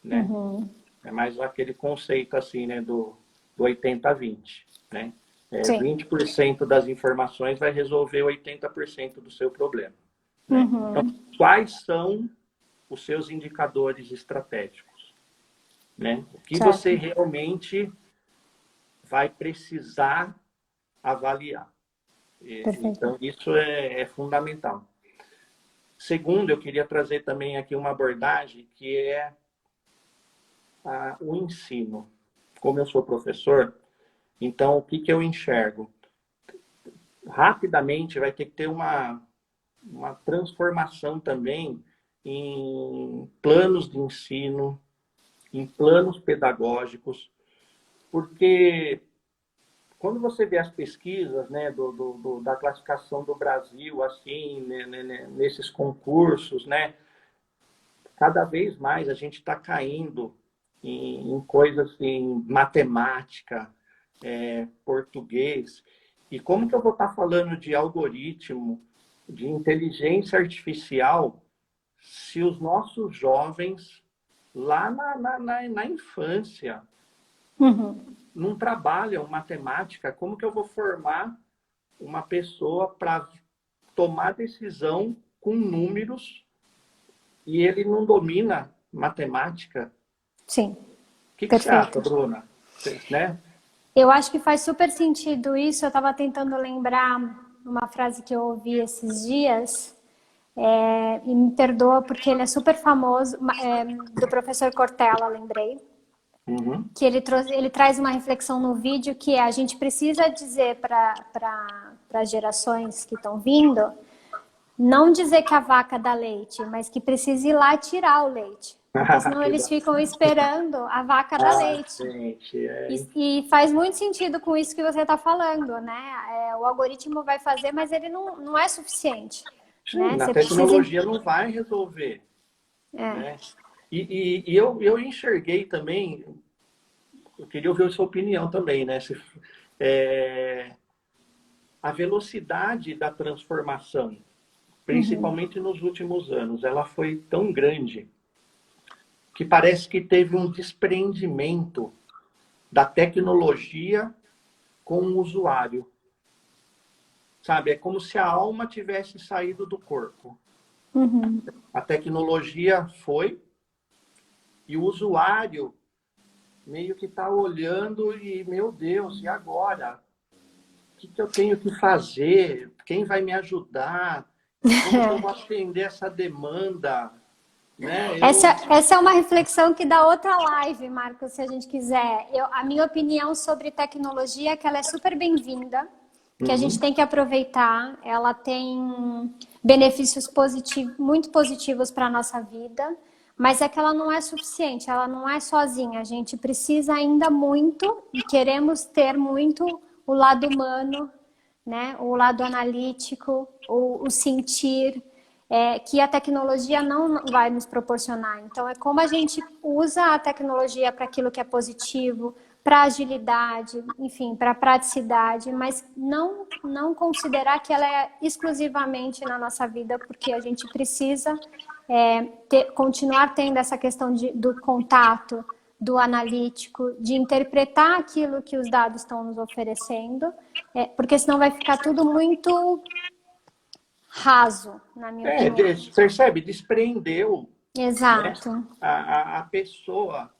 Né? Uhum. É mais aquele conceito assim, né, do 80-20. Né? 20% das informações vai resolver 80% do seu problema. Né? Uhum. Então, quais são os seus indicadores estratégicos? Né? O que você realmente vai precisar avaliar. Então, isso é fundamental. Segundo, eu queria trazer também aqui uma abordagem que é o ensino. Como eu sou professor, então o que eu enxergo? Rapidamente vai ter que ter uma transformação também em planos de ensino, em planos pedagógicos, porque quando você vê as pesquisas, né, da classificação do Brasil, assim, né, nesses concursos, né, cada vez mais a gente está caindo em coisas assim, matemática, português. E como que eu vou estar falando de algoritmo, de inteligência artificial, se os nossos jovens, lá na infância, não trabalham matemática? Como que eu vou formar uma pessoa para tomar decisão com números e ele não domina matemática? Sim. O que você acha, Bruna? Né? Eu acho que faz super sentido isso. Eu estava tentando lembrar uma frase que eu ouvi esses dias, e me perdoa porque ele é super famoso, do professor Cortella, lembrei. Uhum. Que ele traz uma reflexão no vídeo que a gente precisa dizer para as gerações que estão vindo, não dizer que a vaca dá leite, mas que precisa ir lá tirar o leite. Porque senão eles ficam esperando a vaca dar leite. Gente, E faz muito sentido com isso que você está falando, né? O algoritmo vai fazer, mas ele não é suficiente. Sim, né? a Você tecnologia precisa... não vai resolver. Né? E eu enxerguei também, eu queria ouvir a sua opinião também, né? A velocidade da transformação, principalmente nos últimos anos, ela foi tão grande que parece que teve um desprendimento da tecnologia com o usuário. Sabe, é como se a alma tivesse saído do corpo. A tecnologia foi e o usuário meio que está olhando e, meu Deus, e agora? O que eu tenho que fazer? Quem vai me ajudar? Como eu vou atender essa demanda? Né? Essa é uma reflexão que dá outra live, Marcos, se a gente quiser. A minha opinião sobre tecnologia é que ela é super bem-vinda, que a gente tem que aproveitar. Ela tem benefícios muito positivos para a nossa vida, mas é que ela não é suficiente, ela não é sozinha. A gente precisa ainda muito e queremos ter muito o lado humano, né? O lado analítico, o sentir, que a tecnologia não vai nos proporcionar. Então, é como a gente usa a tecnologia para aquilo que é positivo, para agilidade, enfim, para praticidade, mas não considerar que ela é exclusivamente na nossa vida, porque a gente precisa continuar tendo essa questão do contato, do analítico, de interpretar aquilo que os dados estão nos oferecendo, porque senão vai ficar tudo muito raso, na minha opinião. Percebe? Despreendeu, né? Exato. A pessoa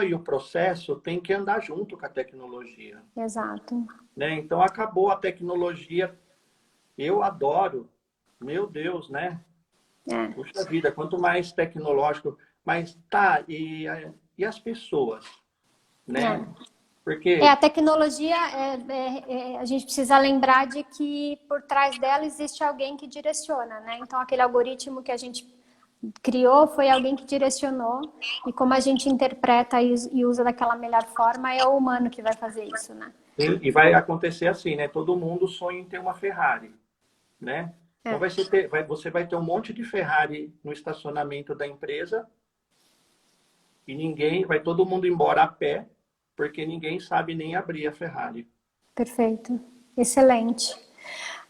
e o processo têm que andar junto com a tecnologia. Exato. Né? Então, acabou a tecnologia. Eu adoro. Meu Deus, né? Puxa vida, quanto mais tecnológico. Mas tá, e as pessoas? Né? Porque... a tecnologia, a gente precisa lembrar de que por trás dela existe alguém que direciona, né? Então, aquele algoritmo que a gente criou foi alguém que direcionou, e como a gente interpreta e usa daquela melhor forma, é o humano que vai fazer isso, né? E vai acontecer assim, né? Todo mundo sonha em ter uma Ferrari, né? Então você vai ter um monte de Ferrari no estacionamento da empresa e vai todo mundo embora a pé, porque ninguém sabe nem abrir a Ferrari. Perfeito. Excelente.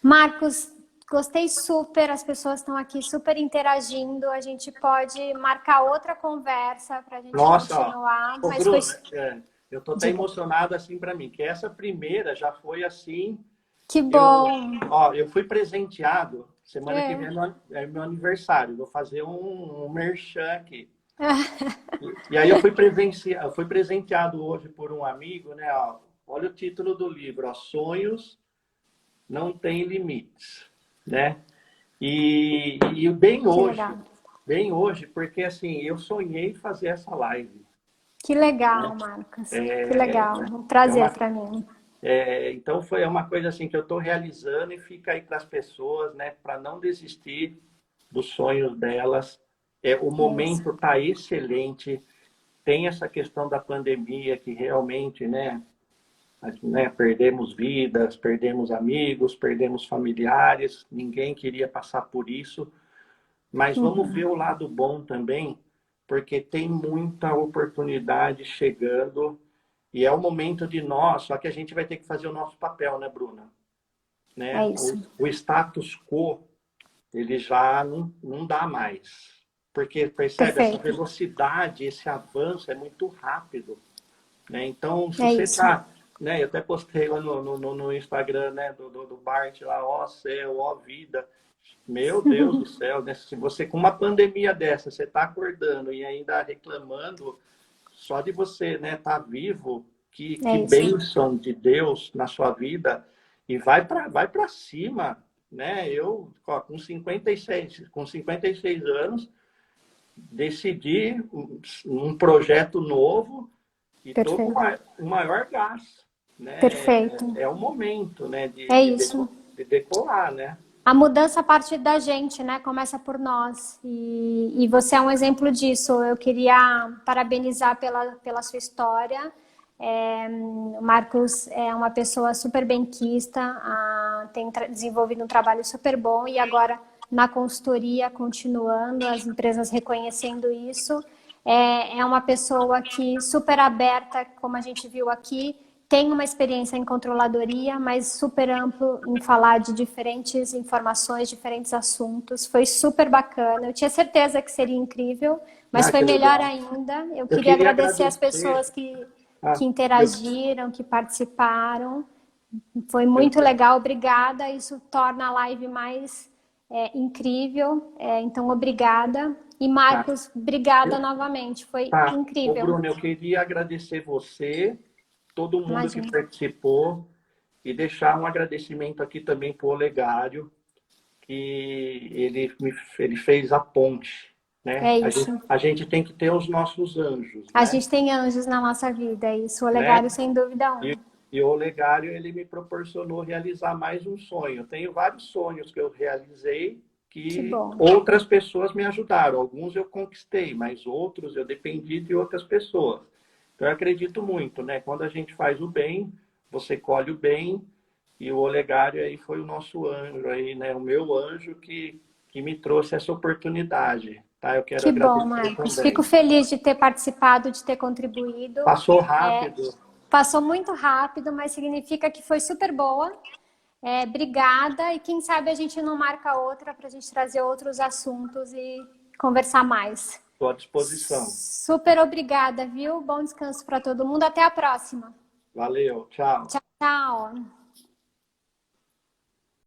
Marcos, gostei super, as pessoas estão aqui super interagindo, a gente pode marcar outra conversa para a gente continuar. Ó, mas Bruna, foi... eu tô até emocionado assim para mim, que essa primeira já foi assim... Que bom! Eu fui presenteado, semana que vem é meu aniversário, vou fazer um merchan aqui. E aí eu fui presenteado hoje por um amigo, né? Ó, olha o título do livro, ó, Sonhos Não Têm Limites, né? E bem hoje, porque assim, eu sonhei fazer essa live. Que legal, né? Marcos, que legal, um prazer para mim. Então foi uma coisa assim que eu estou realizando e fica aí para as pessoas, né? Para não desistir dos sonhos delas. O momento está excelente. Tem essa questão da pandemia que realmente, né, perdemos vidas, perdemos amigos, perdemos familiares, ninguém queria passar por isso, mas vamos ver o lado bom também, porque tem muita oportunidade chegando e é o momento de nós, só que a gente vai ter que fazer o nosso papel, né, Bruna? Né? É isso. O status quo, ele já não dá mais. Porque, percebe, essa velocidade, esse avanço é muito rápido. Né? Então, se você está... Né, eu até postei lá no Instagram, né, do Bart, lá, ó céu, ó vida. Meu Deus do céu, né? Se você, com uma pandemia dessa, você está acordando e ainda reclamando, só de você, né, tá vivo, que bênção de Deus na sua vida, e vai para cima, né? Eu, com 56 anos, decidi um projeto novo e estou com o maior gás, né? Perfeito. É o momento, né, de decolar, né? A mudança parte da gente, né? Começa por nós. E você é um exemplo disso. Eu queria parabenizar pela sua história. O Marcos é uma pessoa super benquista, tem desenvolvido um trabalho super bom e agora na consultoria continuando, as empresas reconhecendo isso. É uma pessoa que super aberta, como a gente viu aqui, tem uma experiência em controladoria, mas super amplo em falar de diferentes informações, diferentes assuntos. Foi super bacana. Eu tinha certeza que seria incrível, mas foi melhor ainda. Eu queria agradecer as pessoas que interagiram, que participaram. Foi muito legal, obrigada. Isso torna a live mais incrível. Então, obrigada. E Marcos, obrigada novamente. Foi incrível. Ô, Bruno, eu queria agradecer você, todo mundo que participou, e deixar um agradecimento aqui também para o Olegário, que ele fez a ponte. Né? A gente tem que ter os nossos anjos. A né? gente tem anjos na nossa vida, isso. O Olegário, sem dúvida alguma. E o Olegário, ele me proporcionou realizar mais um sonho. Eu tenho vários sonhos que eu realizei que outras pessoas me ajudaram. Alguns eu conquistei, mas outros eu dependi de outras pessoas. Então, eu acredito muito, né? Quando a gente faz o bem, você colhe o bem, e o Olegário aí foi o nosso anjo, aí, né? O meu anjo que me trouxe essa oportunidade. Tá? Eu quero agradecer bom, Marcos. também. Fico feliz de ter participado, de ter contribuído. Passou rápido. Passou muito rápido, mas significa que foi super boa. Obrigada, e quem sabe a gente não marca outra para a gente trazer outros assuntos e conversar mais. Estou à disposição. Super obrigada, viu? Bom descanso para todo mundo. Até a próxima. Valeu, tchau. Tchau, tchau.